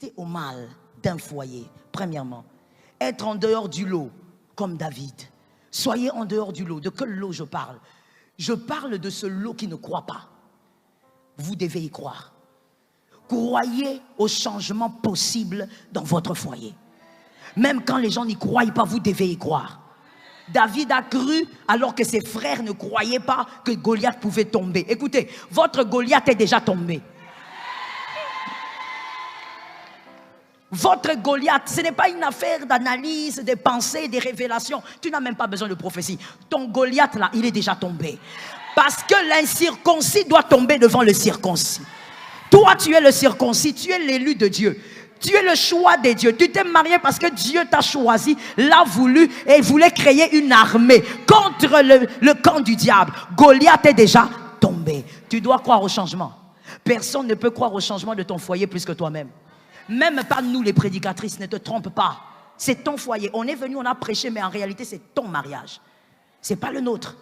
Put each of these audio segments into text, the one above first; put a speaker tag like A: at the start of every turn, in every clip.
A: résister au mal d'un foyer. Premièrement, être en dehors du lot, comme David. Soyez en dehors du lot. De quel lot je parle? Je parle de ce lot qui ne croit pas. Vous devez y croire. Croyez au changement possible dans votre foyer. Même quand les gens n'y croient pas, vous devez y croire. David a cru alors que ses frères ne croyaient pas que Goliath pouvait tomber. Écoutez, votre Goliath est déjà tombé. Votre Goliath, ce n'est pas une affaire d'analyse, de pensée, de révélations. Tu n'as même pas besoin de prophétie. Ton Goliath là, il est déjà tombé. Parce que l'incirconcis doit tomber devant le circoncis. Toi, tu es le circoncis, tu es l'élu de Dieu. Tu es le choix de Dieu. Tu t'es marié parce que Dieu t'a choisi, l'a voulu et voulait créer une armée contre le camp du diable. Goliath est déjà tombé. Tu dois croire au changement. Personne ne peut croire au changement de ton foyer plus que toi-même. Même pas nous les prédicatrices, ne te trompe pas. C'est ton foyer. On est venu, on a prêché, mais en réalité c'est ton mariage. C'est pas le nôtre.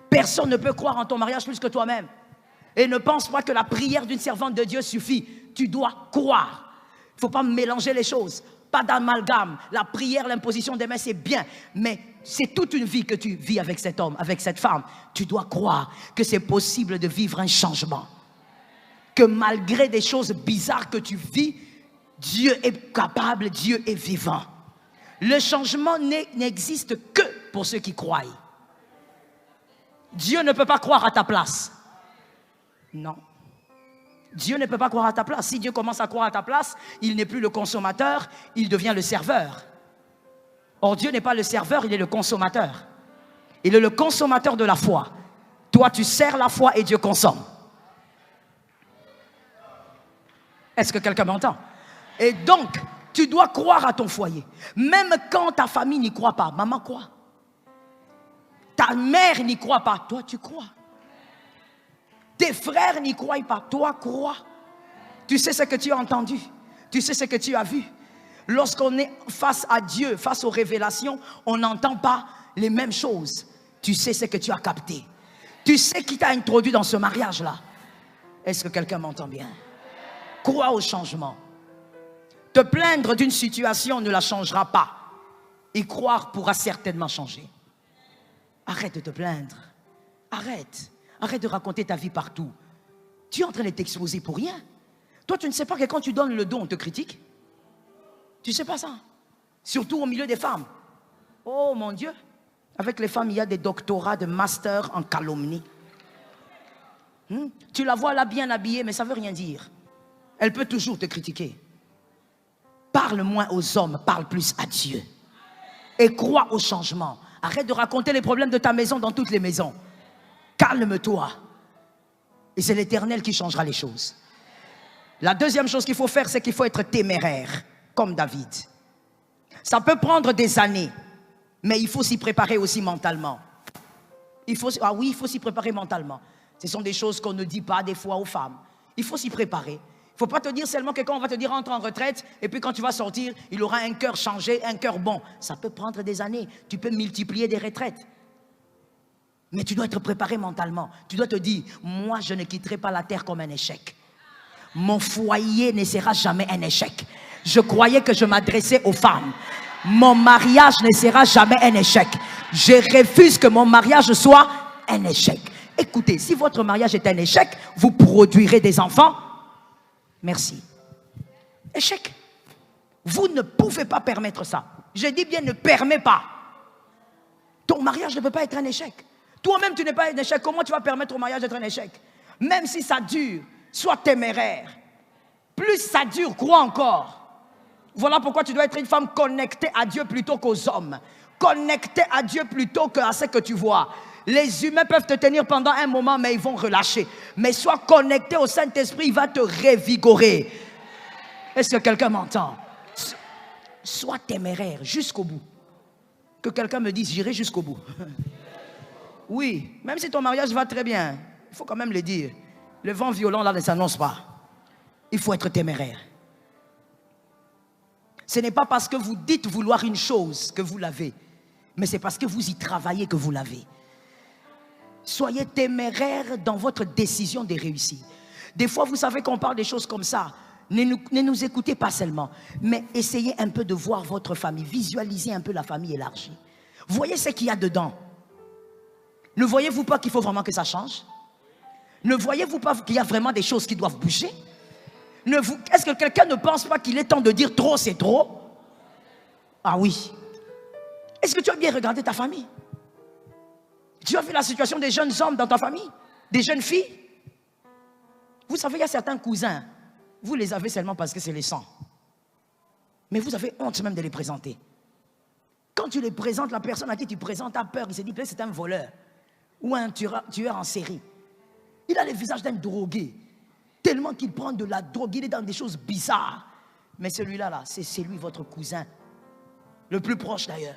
A: Personne ne peut croire en ton mariage plus que toi-même. Et ne pense pas que la prière d'une servante de Dieu suffit. Tu dois croire. Il ne faut pas mélanger les choses. Pas d'amalgame. La prière, l'imposition des mains, c'est bien. Mais c'est toute une vie que tu vis avec cet homme, avec cette femme. Tu dois croire que c'est possible de vivre un changement. Que malgré des choses bizarres que tu vis, Dieu est capable, Dieu est vivant. Le changement n'existe que pour ceux qui croient. Dieu ne peut pas croire à ta place. Non. Dieu ne peut pas croire à ta place. Si Dieu commence à croire à ta place, il n'est plus le consommateur, il devient le serveur. Or, Dieu n'est pas le serveur, il est le consommateur. Il est le consommateur de la foi. Toi, tu sers la foi et Dieu consomme. Est-ce que quelqu'un m'entend? Et donc, tu dois croire à ton foyer. Même quand ta famille n'y croit pas. Maman croit. Ta mère n'y croit pas. Toi, tu crois. Tes frères n'y croient pas. Toi, crois. Tu sais ce que tu as entendu. Tu sais ce que tu as vu. Lorsqu'on est face à Dieu, face aux révélations, on n'entend pas les mêmes choses. Tu sais ce que tu as capté. Tu sais qui t'a introduit dans ce mariage-là. Est-ce que quelqu'un m'entend bien? Crois au changement. Te plaindre d'une situation ne la changera pas. Y croire pourra certainement changer. Arrête de te plaindre. Arrête. Arrête de raconter ta vie partout. Tu es en train de t'exposer pour rien. Toi, tu ne sais pas que quand tu donnes le don, on te critique. Tu ne sais pas ça. Surtout au milieu des femmes. Oh mon Dieu. Avec les femmes, il y a des doctorats, des masters en calomnie. Tu la vois là bien habillée, mais ça ne veut rien dire. Elle peut toujours te critiquer. Parle moins aux hommes, parle plus à Dieu. Et crois au changement. Arrête de raconter les problèmes de ta maison dans toutes les maisons. Calme-toi. Et c'est l'Éternel qui changera les choses. La deuxième chose qu'il faut faire, c'est qu'il faut être téméraire, comme David. Ça peut prendre des années, mais il faut s'y préparer aussi mentalement. Il faut s'y préparer mentalement. Ce sont des choses qu'on ne dit pas des fois aux femmes. Il faut s'y préparer. Il ne faut pas te dire seulement que quand on va te dire entre en retraite, et puis quand tu vas sortir, il aura un cœur changé, un cœur bon. Ça peut prendre des années. Tu peux multiplier des retraites. Mais tu dois être préparé mentalement. Tu dois te dire, moi je ne quitterai pas la terre comme un échec. Mon foyer ne sera jamais un échec. Je croyais que je m'adressais aux femmes. Mon mariage ne sera jamais un échec. Je refuse que mon mariage soit un échec. Écoutez, si votre mariage est un échec, vous produirez des enfants. Merci. Échec. Vous ne pouvez pas permettre ça. Je dis bien ne permets pas. Ton mariage ne peut pas être un échec. Toi-même, tu n'es pas un échec. Comment tu vas permettre au mariage d'être un échec? Même si ça dure, sois téméraire. Plus ça dure, crois encore. Voilà pourquoi tu dois être une femme connectée à Dieu plutôt qu'aux hommes. Connectée à Dieu plutôt qu'à ce que tu vois. Les humains peuvent te tenir pendant un moment, mais ils vont relâcher. Mais sois connecté au Saint-Esprit, il va te revigorer. Est-ce que quelqu'un m'entend? Sois téméraire jusqu'au bout. Que quelqu'un me dise, j'irai jusqu'au bout. Oui, même si ton mariage va très bien, il faut quand même le dire. Le vent violent là ne s'annonce pas. Il faut être téméraire. Ce n'est pas parce que vous dites vouloir une chose que vous l'avez, mais c'est parce que vous y travaillez que vous l'avez. Soyez téméraire dans votre décision de réussir. Des fois, vous savez qu'on parle des choses comme ça. Ne nous écoutez pas seulement, mais essayez un peu de voir votre famille. Visualisez un peu la famille élargie. Voyez ce qu'il y a dedans. Ne voyez-vous pas qu'il faut vraiment que ça change? Ne voyez-vous pas qu'il y a vraiment des choses qui doivent bouger? Est-ce que quelqu'un ne pense pas qu'il est temps de dire trop, c'est trop? Ah oui. Est-ce que tu as bien regardé ta famille? Tu as vu la situation des jeunes hommes dans ta famille? Des jeunes filles? Vous savez, il y a certains cousins, vous les avez seulement parce que c'est les sangs. Mais vous avez honte même de les présenter. Quand tu les présentes, la personne à qui tu présentes a peur. Il se dit peut-être c'est un voleur ou un tueur en série. Il a le visage d'un drogué. Tellement qu'il prend de la drogue, il est dans des choses bizarres. Mais celui-là, là, c'est lui, votre cousin. Le plus proche d'ailleurs.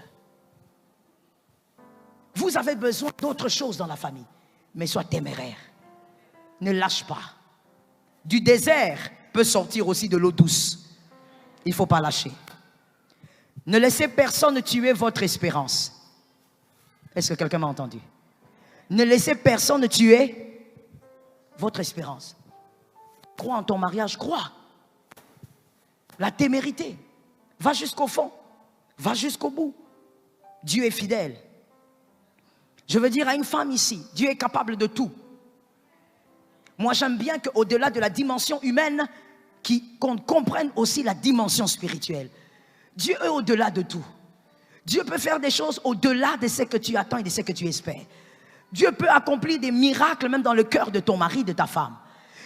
A: Vous avez besoin d'autre chose dans la famille. Mais sois téméraire. Ne lâche pas. Du désert peut sortir aussi de l'eau douce. Il ne faut pas lâcher. Ne laissez personne tuer votre espérance. Est-ce que quelqu'un m'a entendu? Ne laissez personne tuer votre espérance. Crois en ton mariage, crois. La témérité. Va jusqu'au fond. Va jusqu'au bout. Dieu est fidèle. Je veux dire à une femme ici, Dieu est capable de tout. Moi, j'aime bien qu'au-delà de la dimension humaine, qu'on comprenne aussi la dimension spirituelle. Dieu est au-delà de tout. Dieu peut faire des choses au-delà de ce que tu attends et de ce que tu espères. Dieu peut accomplir des miracles même dans le cœur de ton mari, de ta femme.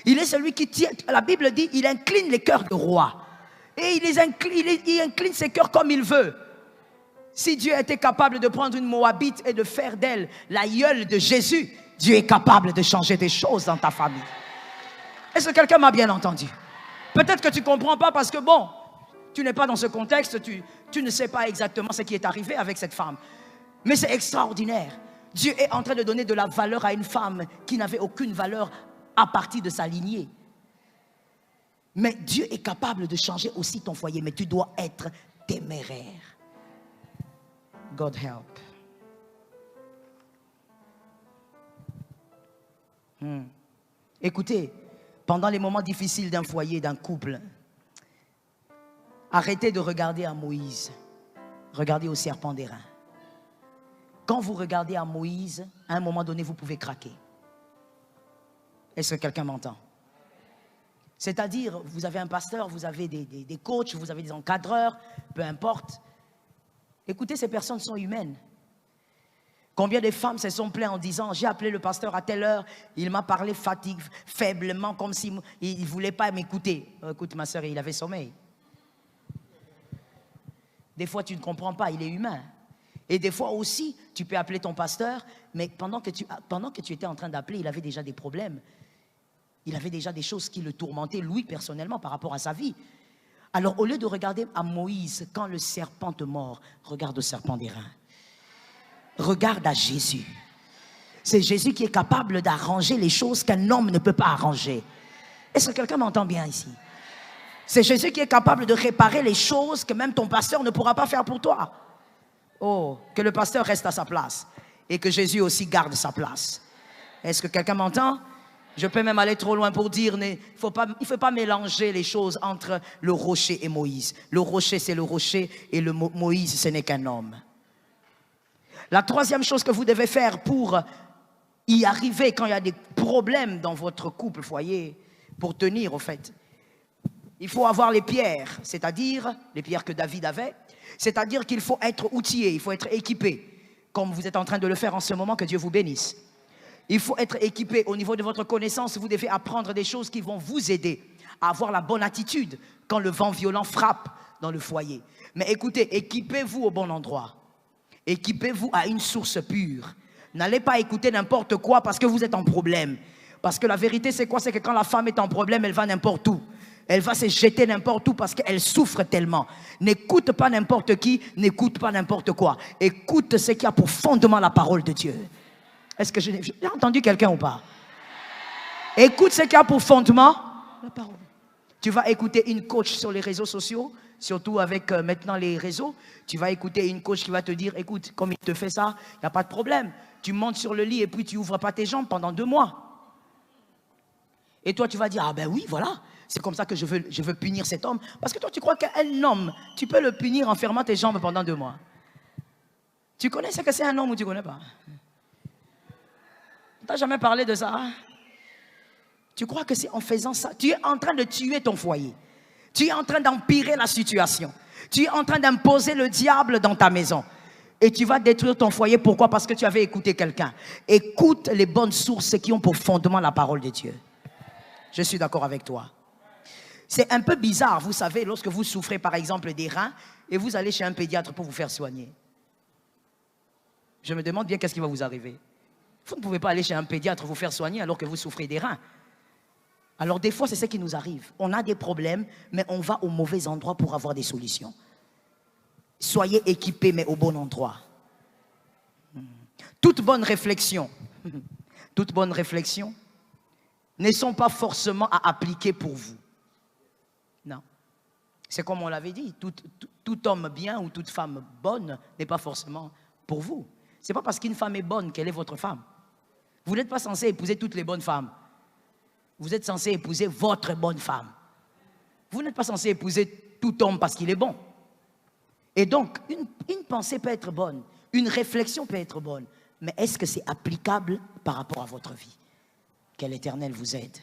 A: Il est celui qui tient, la Bible dit, il incline les cœurs de roi. Et il incline ses cœurs comme il veut. Si Dieu était capable de prendre une Moabite et de faire d'elle l'aïeule de Jésus, Dieu est capable de changer des choses dans ta famille. Est-ce que quelqu'un m'a bien entendu? Peut-être que tu ne comprends pas parce que bon, tu n'es pas dans ce contexte, tu ne sais pas exactement ce qui est arrivé avec cette femme. Mais c'est extraordinaire. Dieu est en train de donner de la valeur à une femme qui n'avait aucune valeur à partir de sa lignée. Mais Dieu est capable de changer aussi ton foyer, mais tu dois être téméraire. God help. Écoutez, pendant les moments difficiles d'un foyer, d'un couple, arrêtez de regarder à Moïse. Regardez au serpent d'airain. Quand vous regardez à Moïse, à un moment donné, vous pouvez craquer. Est-ce que quelqu'un m'entend? C'est-à-dire, vous avez un pasteur, vous avez des coachs, vous avez des encadreurs, peu importe. Écoutez, ces personnes sont humaines. Combien de femmes se sont plaintes en disant, j'ai appelé le pasteur à telle heure, il m'a parlé fatigue, faiblement, comme s'il ne voulait pas m'écouter. Écoute, ma soeur, il avait sommeil. Des fois, tu ne comprends pas, il est humain. Et des fois aussi, tu peux appeler ton pasteur, mais pendant que tu étais en train d'appeler, il avait déjà des problèmes. Il avait déjà des choses qui le tourmentaient, lui, personnellement, par rapport à sa vie. Alors, au lieu de regarder à Moïse, quand le serpent te mord, regarde au serpent d'airain. Regarde à Jésus. C'est Jésus qui est capable d'arranger les choses qu'un homme ne peut pas arranger. Est-ce que quelqu'un m'entend bien ici? C'est Jésus qui est capable de réparer les choses que même ton pasteur ne pourra pas faire pour toi. Oh, que le pasteur reste à sa place et que Jésus aussi garde sa place. Est-ce que quelqu'un m'entend? Je peux même aller trop loin pour dire, il ne faut pas mélanger les choses entre le rocher et Moïse. Le rocher, c'est le rocher et Moïse, ce n'est qu'un homme. La troisième chose que vous devez faire pour y arriver quand il y a des problèmes dans votre couple, foyer, pour tenir au fait, il faut avoir les pierres, c'est-à-dire les pierres que David avait, c'est-à-dire qu'il faut être outillé, il faut être équipé, comme vous êtes en train de le faire en ce moment, que Dieu vous bénisse. Il faut être équipé au niveau de votre connaissance, vous devez apprendre des choses qui vont vous aider à avoir la bonne attitude quand le vent violent frappe dans le foyer. Mais écoutez, équipez-vous au bon endroit. Équipez-vous à une source pure. N'allez pas écouter n'importe quoi parce que vous êtes en problème. Parce que la vérité, c'est quoi? C'est que quand la femme est en problème, elle va n'importe où. Elle va se jeter n'importe où parce qu'elle souffre tellement. N'écoute pas n'importe qui, n'écoute pas n'importe quoi. Écoute ce qui a pour fondement la parole de Dieu. Est-ce que j'ai entendu quelqu'un ou pas? Écoute ce qui a pour fondement la parole. Tu vas écouter une coach sur les réseaux sociaux, surtout avec maintenant les réseaux. Tu vas écouter une coach qui va te dire, écoute, comme il te fait ça, il n'y a pas de problème. Tu montes sur le lit et puis tu n'ouvres pas tes jambes pendant 2 mois. Et toi, tu vas dire, ah ben oui, voilà. C'est comme ça que je veux punir cet homme. Parce que toi, tu crois qu'un homme, tu peux le punir en fermant tes jambes pendant 2 mois. Tu connais ce que c'est un homme ou tu ne connais pas? Tu n'as jamais parlé de ça, hein? Tu crois que c'est en faisant ça, tu es en train de tuer ton foyer. Tu es en train d'empirer la situation. Tu es en train d'imposer le diable dans ta maison. Et tu vas détruire ton foyer. Pourquoi? Parce que tu avais écouté quelqu'un. Écoute les bonnes sources qui ont pour fondement la parole de Dieu. Je suis d'accord avec toi. C'est un peu bizarre, vous savez, lorsque vous souffrez par exemple des reins et vous allez chez un pédiatre pour vous faire soigner. Je me demande bien qu'est-ce qui va vous arriver. Vous ne pouvez pas aller chez un pédiatre vous faire soigner alors que vous souffrez des reins. Alors des fois, c'est ce qui nous arrive. On a des problèmes, mais on va au mauvais endroit pour avoir des solutions. Soyez équipés, mais au bon endroit. Toute bonne réflexion ne sont pas forcément à appliquer pour vous. Non. C'est comme on l'avait dit, tout homme bien ou toute femme bonne n'est pas forcément pour vous. Ce n'est pas parce qu'une femme est bonne qu'elle est votre femme. Vous n'êtes pas censé épouser toutes les bonnes femmes. Vous êtes censé épouser votre bonne femme. Vous n'êtes pas censé épouser tout homme parce qu'il est bon. Et donc, une pensée peut être bonne, une réflexion peut être bonne, mais est-ce que c'est applicable par rapport à votre vie? Que l'Éternel vous aide.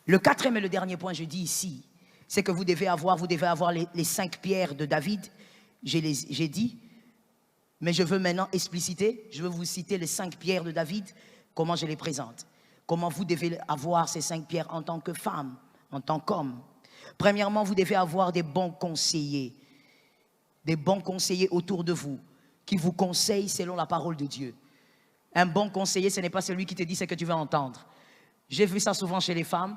A: Le 4e et le dernier point, je dis ici, c'est que vous devez avoir les 5 pierres de David. J'ai dit, mais je veux maintenant expliciter, je veux vous citer les 5 pierres de David. Comment je les présente? Comment vous devez avoir ces 5 pierres en tant que femme, en tant qu'homme? Premièrement, vous devez avoir des bons conseillers autour de vous, qui vous conseillent selon la parole de Dieu. Un bon conseiller, ce n'est pas celui qui te dit ce que tu veux entendre. J'ai vu ça souvent chez les femmes.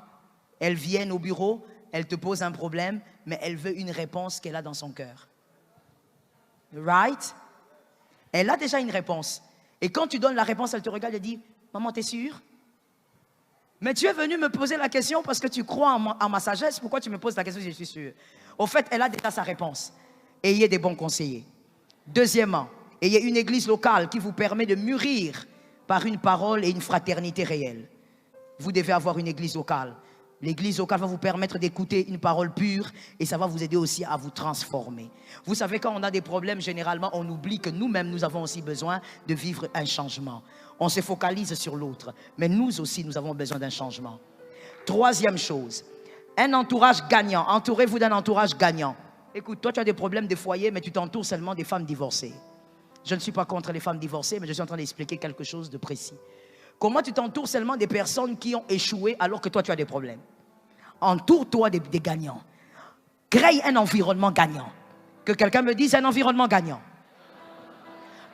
A: Elles viennent au bureau, elles te posent un problème, mais elles veulent une réponse qu'elle a dans son cœur. Right? Elle a déjà une réponse. Et quand tu donnes la réponse, elle te regarde et dit, maman, t'es sûre? Mais tu es venu me poser la question parce que tu crois en ma sagesse. Pourquoi tu me poses la question si je suis sûre? Au fait, elle a déjà sa réponse. Ayez des bons conseillers. Deuxièmement, ayez une église locale qui vous permet de mûrir par une parole et une fraternité réelle. Vous devez avoir une église locale. L'église locale va vous permettre d'écouter une parole pure et ça va vous aider aussi à vous transformer. Vous savez, quand on a des problèmes, généralement, on oublie que nous-mêmes, nous avons aussi besoin de vivre un changement. On se focalise sur l'autre, mais nous aussi, nous avons besoin d'un changement. Troisième chose, un entourage gagnant. Entourez-vous d'un entourage gagnant. Écoute, toi, tu as des problèmes de foyer, mais tu t'entoures seulement des femmes divorcées. Je ne suis pas contre les femmes divorcées, mais je suis en train d'expliquer quelque chose de précis. Comment tu t'entoures seulement des personnes qui ont échoué alors que toi, tu as des problèmes? Entoure-toi des gagnants. Crée un environnement gagnant. Que quelqu'un me dise un environnement gagnant.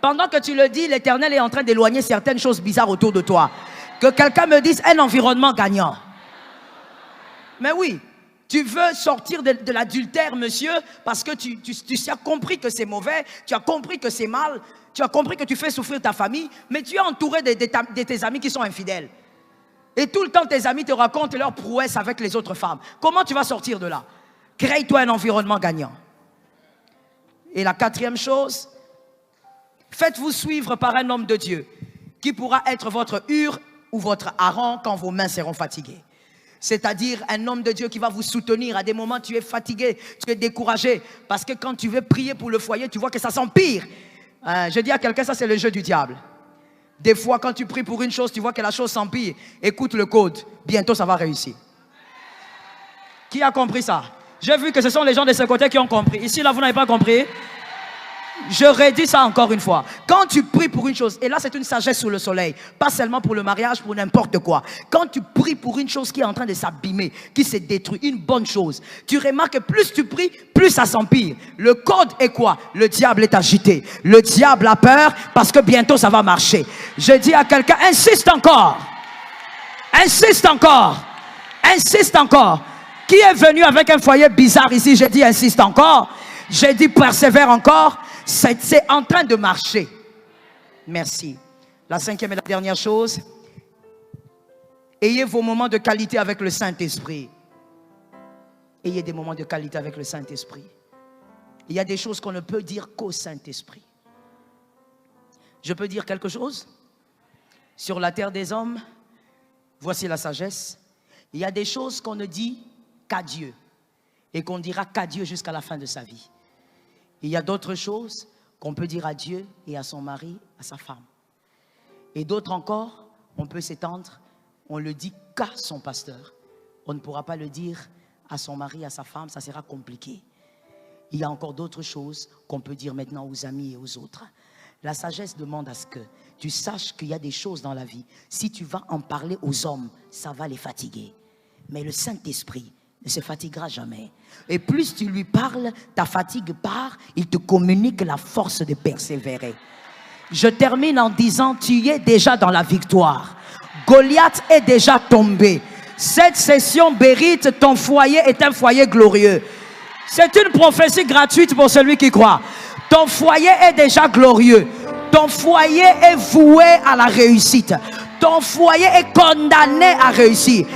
A: Pendant que tu le dis, l'Éternel est en train d'éloigner certaines choses bizarres autour de toi. Que quelqu'un me dise un environnement gagnant. Mais oui, tu veux sortir de l'adultère, monsieur, parce que tu as compris que c'est mauvais, tu as compris que c'est mal, tu as compris que tu fais souffrir ta famille, mais tu es entouré de tes amis qui sont infidèles. Et tout le temps, tes amis te racontent leurs prouesses avec les autres femmes. Comment tu vas sortir de là? Crée-toi un environnement gagnant. Et la 4e chose, faites-vous suivre par un homme de Dieu qui pourra être votre Hur ou votre Aaron quand vos mains seront fatiguées. C'est-à-dire un homme de Dieu qui va vous soutenir. À des moments, tu es fatigué, tu es découragé. Parce que quand tu veux prier pour le foyer, tu vois que ça s'empire. Je dis à quelqu'un, ça c'est le jeu du diable. Des fois, quand tu pries pour une chose, tu vois que la chose s'empire. Écoute le code. Bientôt, ça va réussir. Qui a compris ça? J'ai vu que ce sont les gens de ce côté qui ont compris. Ici, là, vous n'avez pas compris. Je redis ça encore une fois. Quand tu pries pour une chose, et là c'est une sagesse sous le soleil, pas seulement pour le mariage, pour n'importe quoi. Quand tu pries pour une chose qui est en train de s'abîmer, qui se détruit, une bonne chose, tu remarques que plus tu pries, plus ça s'empire. Le code est quoi? Le diable est agité. Le diable a peur parce que bientôt ça va marcher. Je dis à quelqu'un, insiste encore. Insiste encore. Insiste encore. Qui est venu avec un foyer bizarre ici? J'ai dit insiste encore. J'ai dit persévère encore. C'est en train de marcher. Merci. La 5e et la dernière chose. Ayez vos moments de qualité avec le Saint-Esprit. Ayez des moments de qualité avec le Saint-Esprit. Il y a des choses qu'on ne peut dire qu'au Saint-Esprit. Je peux dire quelque chose? Sur la terre des hommes, voici la sagesse. Il y a des choses qu'on ne dit qu'à Dieu et qu'on dira qu'à Dieu jusqu'à la fin de sa vie. Il y a d'autres choses qu'on peut dire à Dieu et à son mari, à sa femme. Et d'autres encore, on peut s'étendre, on le dit qu'à son pasteur. On ne pourra pas le dire à son mari, à sa femme, ça sera compliqué. Il y a encore d'autres choses qu'on peut dire maintenant aux amis et aux autres. La sagesse demande à ce que tu saches qu'il y a des choses dans la vie. Si tu vas en parler aux hommes, ça va les fatiguer. Mais le Saint-Esprit ne se fatiguera jamais. Et plus tu lui parles, ta fatigue part, il te communique la force de persévérer. Je termine en disant, tu es déjà dans la victoire. Goliath est déjà tombé. Cette session mérite, ton foyer est un foyer glorieux. C'est une prophétie gratuite pour celui qui croit. Ton foyer est déjà glorieux. Ton foyer est voué à la réussite. Ton foyer est condamné à réussir.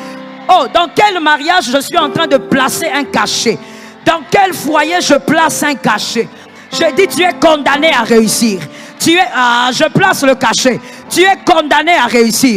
A: Oh, dans quel mariage je suis en train de placer un cachet? Dans quel foyer je place un cachet? Je dis, tu es condamné à réussir. Je place le cachet. Tu es condamné à réussir.